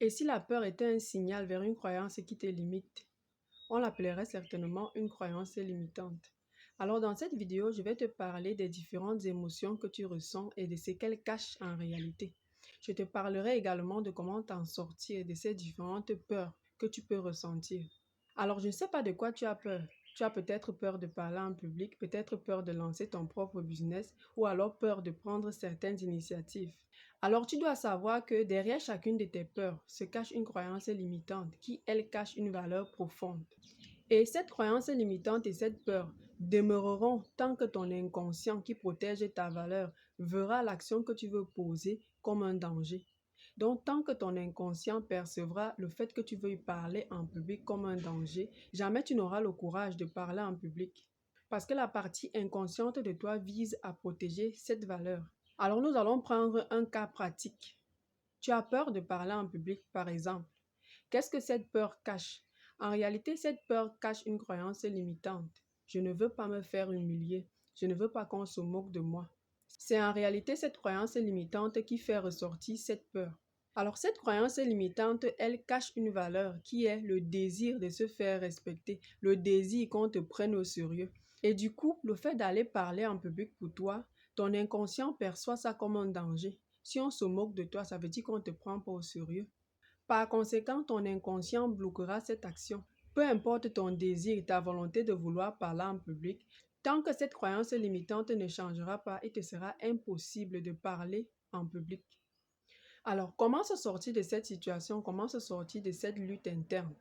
Et si la peur était un signal vers une croyance qui te limite, on l'appellerait certainement une croyance limitante. Alors dans cette vidéo, je vais te parler des différentes émotions que tu ressens et de ce qu'elles cachent en réalité. Je te parlerai également de comment t'en sortir de ces différentes peurs que tu peux ressentir. Alors je ne sais pas de quoi tu as peur. Tu as peut-être peur de parler en public, peut-être peur de lancer ton propre business ou alors peur de prendre certaines initiatives. Alors tu dois savoir que derrière chacune de tes peurs se cache une croyance limitante qui, elle, cache une valeur profonde. Et cette croyance limitante et cette peur demeureront tant que ton inconscient qui protège ta valeur verra l'action que tu veux poser comme un danger. Donc, tant que ton inconscient percevra le fait que tu veuilles parler en public comme un danger, jamais tu n'auras le courage de parler en public. Parce que la partie inconsciente de toi vise à protéger cette valeur. Alors, nous allons prendre un cas pratique. Tu as peur de parler en public, par exemple. Qu'est-ce que cette peur cache? En réalité, cette peur cache une croyance limitante. Je ne veux pas me faire humilier. Je ne veux pas qu'on se moque de moi. C'est en réalité cette croyance limitante qui fait ressortir cette peur. Alors cette croyance limitante, elle cache une valeur qui est le désir de se faire respecter, le désir qu'on te prenne au sérieux. Et du coup, le fait d'aller parler en public pour toi, ton inconscient perçoit ça comme un danger. Si on se moque de toi, ça veut dire qu'on ne te prend pas au sérieux. Par conséquent, ton inconscient bloquera cette action. Peu importe ton désir, ta volonté de vouloir parler en public, tant que cette croyance limitante ne changera pas, il te sera impossible de parler en public. Alors, comment se sortir de cette situation? Comment se sortir de cette lutte interne?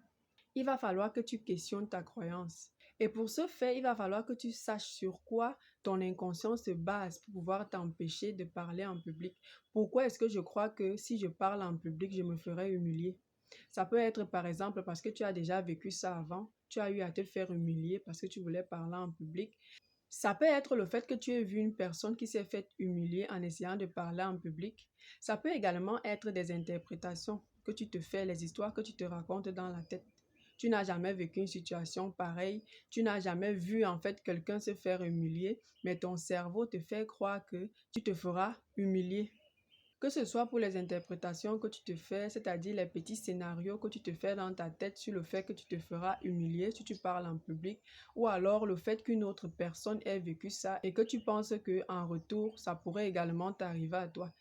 Il va falloir que tu questionnes ta croyance. Et pour ce faire, il va falloir que tu saches sur quoi ton inconscient se base pour pouvoir t'empêcher de parler en public. Pourquoi est-ce que je crois que si je parle en public, je me ferai humilier? Ça peut être par exemple parce que tu as déjà vécu ça avant, tu as eu à te faire humilier parce que tu voulais parler en public. Ça peut être le fait que tu aies vu une personne qui s'est fait humilier en essayant de parler en public. Ça peut également être des interprétations que tu te fais, les histoires que tu te racontes dans la tête. Tu n'as jamais vécu une situation pareille, tu n'as jamais vu en fait quelqu'un se faire humilier, mais ton cerveau te fait croire que tu te feras humilier. Que ce soit pour les interprétations que tu te fais, c'est-à-dire les petits scénarios que tu te fais dans ta tête sur le fait que tu te feras humilier si tu parles en public, ou alors le fait qu'une autre personne ait vécu ça et que tu penses qu'en retour, ça pourrait également t'arriver à toi.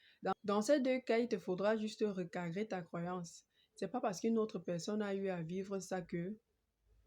Dans ces deux cas, il te faudra juste recadrer ta croyance. C'est pas parce qu'une autre personne a eu à vivre ça que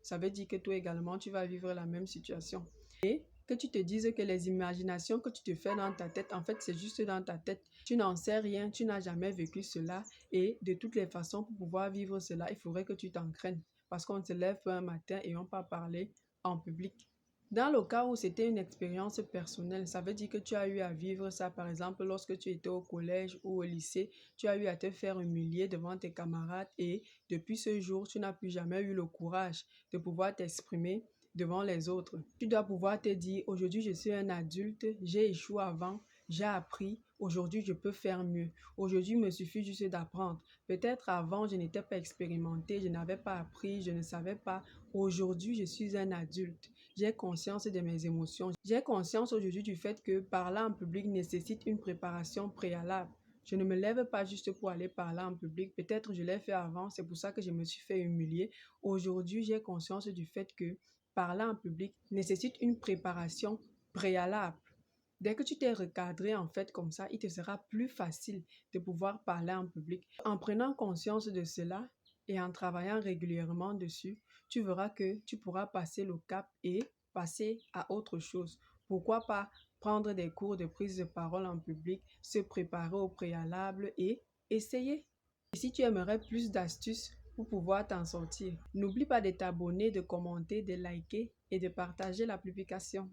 ça veut dire que toi également, tu vas vivre la même situation. Et que tu te dises que les imaginations que tu te fais dans ta tête, en fait, c'est juste dans ta tête. Tu n'en sais rien, tu n'as jamais vécu cela. Et de toutes les façons, pour pouvoir vivre cela, il faudrait que tu t'entraînes. Parce qu'on se lève un matin et on peut parler en public. Dans le cas où c'était une expérience personnelle, ça veut dire que tu as eu à vivre ça, par exemple, lorsque tu étais au collège ou au lycée, tu as eu à te faire humilier devant tes camarades et depuis ce jour, tu n'as plus jamais eu le courage de pouvoir t'exprimer devant les autres. Tu dois pouvoir te dire, aujourd'hui je suis un adulte, j'ai échoué avant, j'ai appris, aujourd'hui je peux faire mieux. Aujourd'hui, il me suffit juste d'apprendre. Peut-être avant, je n'étais pas expérimenté, je n'avais pas appris, je ne savais pas. Aujourd'hui, je suis un adulte. J'ai conscience de mes émotions. J'ai conscience aujourd'hui du fait que parler en public nécessite une préparation préalable. Je ne me lève pas juste pour aller parler en public. Peut-être je l'ai fait avant, c'est pour ça que je me suis fait humilier. Aujourd'hui, j'ai conscience du fait que parler en public nécessite une préparation préalable. Dès que tu t'es recadré en fait comme ça, il te sera plus facile de pouvoir parler en public. En prenant conscience de cela et en travaillant régulièrement dessus, tu verras que tu pourras passer le cap et passer à autre chose. Pourquoi pas prendre des cours de prise de parole en public, se préparer au préalable et essayer. Et si tu aimerais plus d'astuces pour pouvoir t'en sortir, n'oublie pas de t'abonner, de commenter, de liker et de partager la publication.